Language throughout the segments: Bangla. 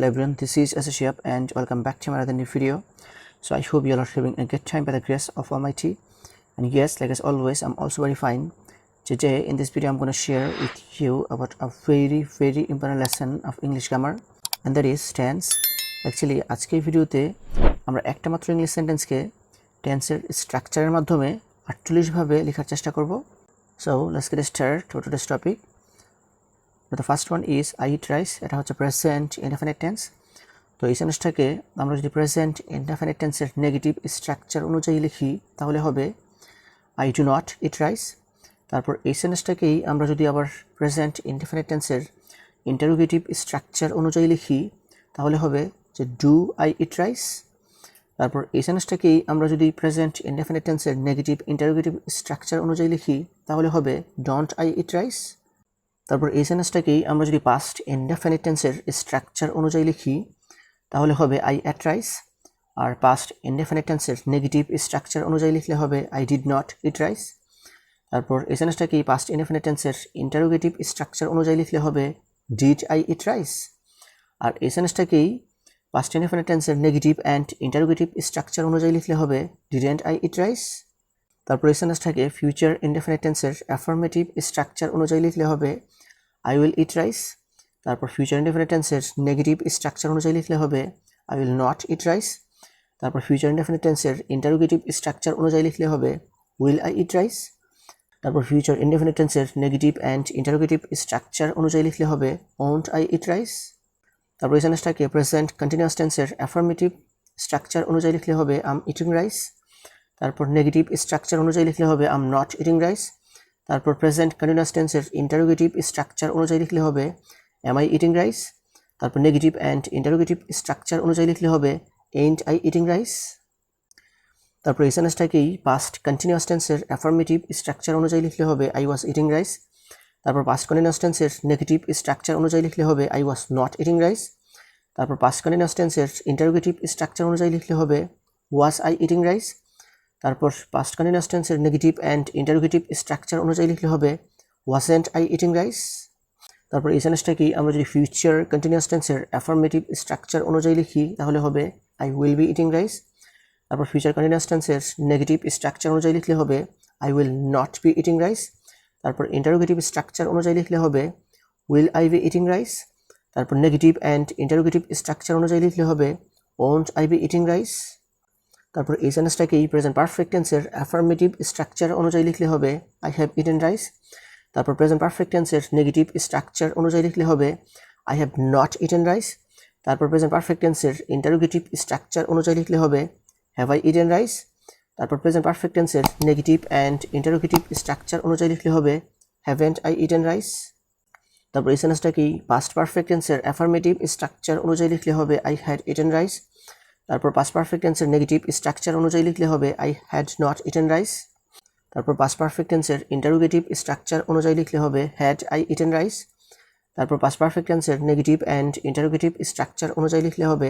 Hello everyone, this is Shihab and welcome back to another new video. So I hope you all are having a good time by the grace of Almighty. And yes, like as always, I'm also very fine. Today in this video I'm going to share with you about a very important lesson of English grammar, and that is tense. Actually আজকে ভিডিওতে আমরা একটা মাত্র ইংলিশ সেন্টেন্সকে টেন্সের স্ট্রাকচারের মাধ্যমে 48 ভাবে লেখার চেষ্টা করব। So let's get started to today's topic. The first one is I eat rice. এটা হচ্ছে প্রেজেন্ট ইনডেফিনিট টেন্স। তো এই সেন্টেন্সটাকে আমরা যদি প্রেজেন্ট ইনডেফিনিট টেন্সের নেগেটিভ স্ট্রাকচার অনুযায়ী লিখি তাহলে হবে I do not eat rice। তারপর এই সেন্টেন্সটাকেই আমরা যদি আবার প্রেজেন্ট ইনডেফিনিট টেন্সের ইন্টারোগেটিভ স্ট্রাকচার অনুযায়ী লিখি তাহলে হবে যে do I eat rice। তারপর এই সেন্টেন্সটাকেই আমরা যদি প্রেজেন্ট ইনডেফিনিট টেন্সের নেগেটিভ ইন্টারোগেটিভ স্ট্রাকচার অনুযায়ী লিখি তাহলে হবে don't I eat rice। তারপর এই সেন্টেন্সটাকেই আমরা যদি পাস্ট ইনডেফিনিট টেন্সের স্ট্রাকচার অনুযায়ী লিখি তাহলে হবে I ate rice। R past indefinite টেন্সের নেগেটিভ স্ট্রাকচার অনুযায়ী লিখলে হবে I did not eat rice। তারপর এই সেন্টেন্সটাকেই পাস্ট ইনডেফিনিট টেন্সের ইন্টারোগেটিভ স্ট্রাকচার অনুযায়ী লিখলে হবে did I eat rice। আর এই সেন্টেন্সটাকেই পাস্ট ইনডেফিনিট টেন্সের নেগেটিভ অ্যান্ড ইন্টারোগেটিভ স্ট্রাকচার অনুযায়ী লিখলে হবে didn't I eat rice। তারপর এই সেন্টেন্সটাকে ফিউচার ইনডেফিনিট টেন্সের অ্যাফার্মেটিভ স্ট্রাকচার অনুযায়ী লিখলে হবে I will eat rice। তারপর ফিউচার ইনডেফিনিট টেন্সের নেগেটিভ স্ট্রাকচার অনুযায়ী লিখলে হবে I will not eat rice। তারপর ফিউচার ইনডেফিনিট টেন্সের ইন্টারোগেটিভ স্ট্রাকচার অনুযায়ী লিখলে হবে will I eat rice। তারপর ফিউচার ইনডেফিনিট টেন্সের নেগেটিভ অ্যান্ড ইন্টারোগেটিভ স্ট্রাকচার অনুযায়ী লিখলে হবে won't I eat rice। তারপর এই সেন্টেন্সটাকে প্রেজেন্ট কন্টিনিউয়াস টেন্সের অ্যাফার্মেটিভ স্ট্রাকচার অনুযায়ী লিখলে হবে I'm eating rice। তারপর নেগেটিভ স্ট্রাকচার অনুযায়ী লিখলে হবে I'm not eating rice। তারপর প্রেজেন্ট কন্টিনিউয়াস টেন্সের ইন্টারোগেটিভ স্ট্রাকচার অনুযায়ী লিখলে হবে am I eating rice। তারপর নেগেটিভ অ্যান্ড ইন্টারোগেটিভ স্ট্রাকচার অনুযায়ী লিখলে হবে ain't I eating rice। তারপর এই সেন্টেন্সটাকেই পাস্ট কন্টিনিউয়াস টেন্সের অ্যাফার্মেটিভ স্ট্রাকচার অনুযায়ী লিখলে হবে I was eating rice। তারপর পাস্ট কন্টিনিউয়াস টেন্সের নেগেটিভ স্ট্রাকচার অনুযায়ী লিখলে হবে I was not eating rice। তারপর পাস্ট কন্টিনিউয়াস টেন্সের ইন্টারোগেটিভ স্ট্রাকচার অনুযায়ী লিখলে হবে was I eating rice। তারপর পাস্ট কন্টিনিউয়াস টেন্সের নেগেটিভ অ্যান্ড ইন্টারোগেটিভ স্ট্রাকচার অনুযায়ী লিখলে হবে wasn't I eating rice। তারপর এই সেন্টেন্সটাকেই আমরা যদি ফিউচার কন্টিনিউয়াস টেন্সের অ্যাফার্মেটিভ স্ট্রাকচার অনুযায়ী লিখি তাহলে হবে I will be eating rice। তারপর ফিউচার কন্টিনিউয়াস টেন্সের নেগেটিভ স্ট্রাকচার অনুযায়ী লিখলে হবে I will not be eating rice। তারপর ইন্টারোগেটিভ স্ট্রাকচার অনুযায়ী লিখলে হবে will I be eating rice। তারপর নেগেটিভ অ্যান্ড ইন্টারোগেটিভ স্ট্রাকচার অনুযায়ী লিখলে হবে won't I be eating rice। তারপর এই সেন্টেন্সটাকেই প্রেজেন্ট পারফেক্ট টেন্সের অ্যাফার্মেটিভ স্ট্রাকচার অনুযায়ী লিখলে হবে I have eaten rice। তারপর প্রেজেন্ট পারফেক্ট টেন্সের নেগেটিভ স্ট্রাকচার অনুযায়ী লিখলে হবে I have not eaten rice। তারপর প্রেজেন্ট পারফেক্ট টেন্সের ইন্টারোগেটিভ স্ট্রাকচার অনুযায়ী লিখলে হবে have I eaten rice। তারপর প্রেজেন্ট পারফেক্ট টেন্সের নেগেটিভ অ্যান্ড ইন্টারোগেটিভ স্ট্রাকচার অনুযায়ী লিখলে হবে haven't I eaten rice। তারপর এই সেন্টেন্সটাকেই পাস্ট পারফেক্ট টেন্সের অ্যাফার্মেটিভ স্ট্রাকচার অনুযায়ী লিখলে হবে I had eaten rice। তারপর পাস্ট পারফেক্ট টেন্সের নেগেটিভ স্ট্রাকচার অনুযায়ী লিখলে হবে I had not eaten rice। তারপর পাস্ট পারফেক্ট টেন্সের ইন্টারোগেটিভ স্ট্রাকচার অনুযায়ী লিখলে হবে had I eaten rice। তারপর পাস্ট পারফেক্ট টেন্সের নেগেটিভ অ্যান্ড ইন্টারোগেটিভ স্ট্রাকচার অনুযায়ী লিখলে হবে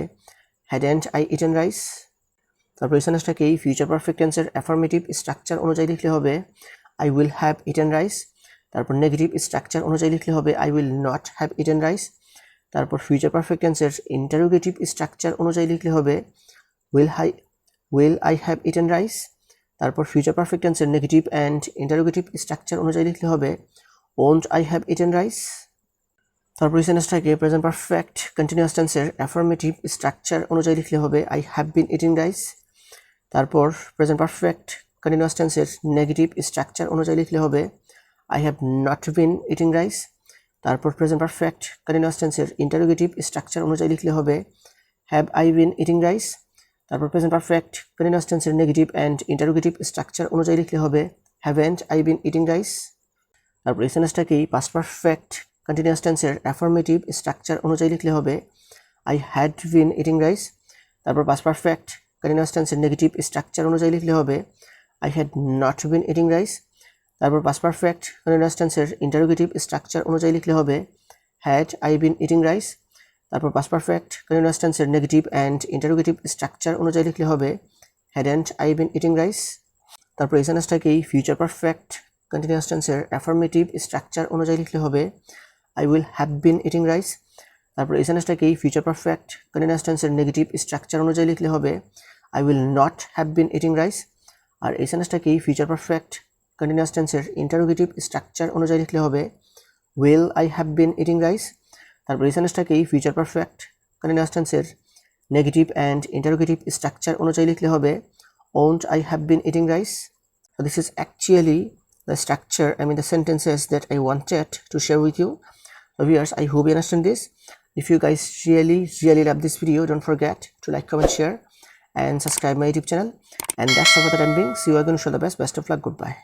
hadn't I eaten rice। তারপর এই সেন্টেন্সটাকেই ফিউচার পারফেক্ট টেন্সের অ্যাফার্মেটিভ স্ট্রাকচার অনুযায়ী লিখলে হবে I will have eaten rice। তারপর নেগেটিভ স্ট্রাকচার অনুযায়ী লিখলে হবে I will not have eaten rice। তারপর ফিউচার পারফেক্ট টেন্সের ইন্টারোগেটিভ স্ট্রাকচার অনুযায়ী লিখলে হবে will I have eaten rice। তারপর ফিউচার পারফেক্ট টেন্সের নেগেটিভ অ্যান্ড ইন্টারোগেটিভ স্ট্রাকচার অনুযায়ী লিখলে হবে won't I have eaten rice। তারপর এই সেন্টেন্সটাকে প্রেজেন্ট পারফেক্ট কন্টিনিউয়াস টেন্সের অ্যাফার্মেটিভ স্ট্রাকচার অনুযায়ী লিখলে হবে I have been eating rice। তারপর প্রেজেন্ট পারফেক্ট কন্টিনিউয়াস টেন্সের নেগেটিভ স্ট্রাকচার অনুযায়ী লিখলে হবে I have not been eating rice। তারপর প্রেজেন্ট পারফেক্ট কন্টিনিউয়াস টেন্সের ইন্টারোগেটিভ স্ট্রাকচার অনুযায়ী লিখলে হবে have I been eating rice। তারপর প্রেজেন্ট পারফেক্ট কন্টিনিউয়াস টেন্সের নেগেটিভ অ্যান্ড ইন্টারোগেটিভ স্ট্রাকচার অনুযায়ী লিখলে হবে haven't I been eating rice। তারপর এই সেন্টেন্সটাকেই পাস্ট পারফেক্ট কন্টিনিউয়াস টেন্সের অ্যাফার্মেটিভ স্ট্রাকচার অনুযায়ী লিখলে হবে I had been eating rice। তারপর পাস্ট পারফেক্ট কন্টিনিউয়াস টেন্সের নেগেটিভ স্ট্রাকচার অনুযায়ী লিখলে হবে I had not been eating rice। তারপর পাস্ট পারফেক্ট কন্টিনিউয়াস টেন্সের ইন্টারোগেটিভ স্ট্রাকচার অনুযায়ী লিখলে হবে had I been eating rice। তারপর পাস্ট পারফেক্ট কন্টিনিউয়াস টেন্সের নেগেটিভ অ্যান্ড ইন্টারোগেটিভ স্ট্রাকচার অনুযায়ী লিখলে হবে hadn't I been eating rice। তারপর এই সেন্টেন্সটাকেই ফিউচার পারফেক্ট কন্টিনিউয়াস টেন্সের অ্যাফার্মেটিভ স্ট্রাকচার অনুযায়ী লিখলে হবে I will have been eating rice। তারপর এই সেন্টেন্সটাকেই ফিউচার পারফেক্ট কন্টিনিউয়াস টেন্সের নেগেটিভ স্ট্রাকচার অনুযায়ী লিখলে হবে I will not have been eating rice. আর এই সেন্টেন্সটাকেই ফিউচার পারফেক্ট কন্টিনিউয়াস টেন্সের ইন্টারোগেটিভ স্ট্রাকচার অনুযায়ী লিখলে হবে will I have been eating rice. তারপর এই সেন্টেন্সটাকেই ফিউচার পারফেক্ট কন্টিনিউয়াস টেন্সের নেগেটিভ অ্যান্ড ইন্টারোগেটিভ স্ট্রাকচার অনুযায়ী লিখলে হবে won't I have been eating rice. So this is actually the structure, the sentences that I wanted to share with you. So viewers, I hope you understand this. If you guys really love this video, don't forget to like, comment, share and subscribe my YouTube channel. And that's all for the time being. See you again. Wish you all the best of luck. Goodbye.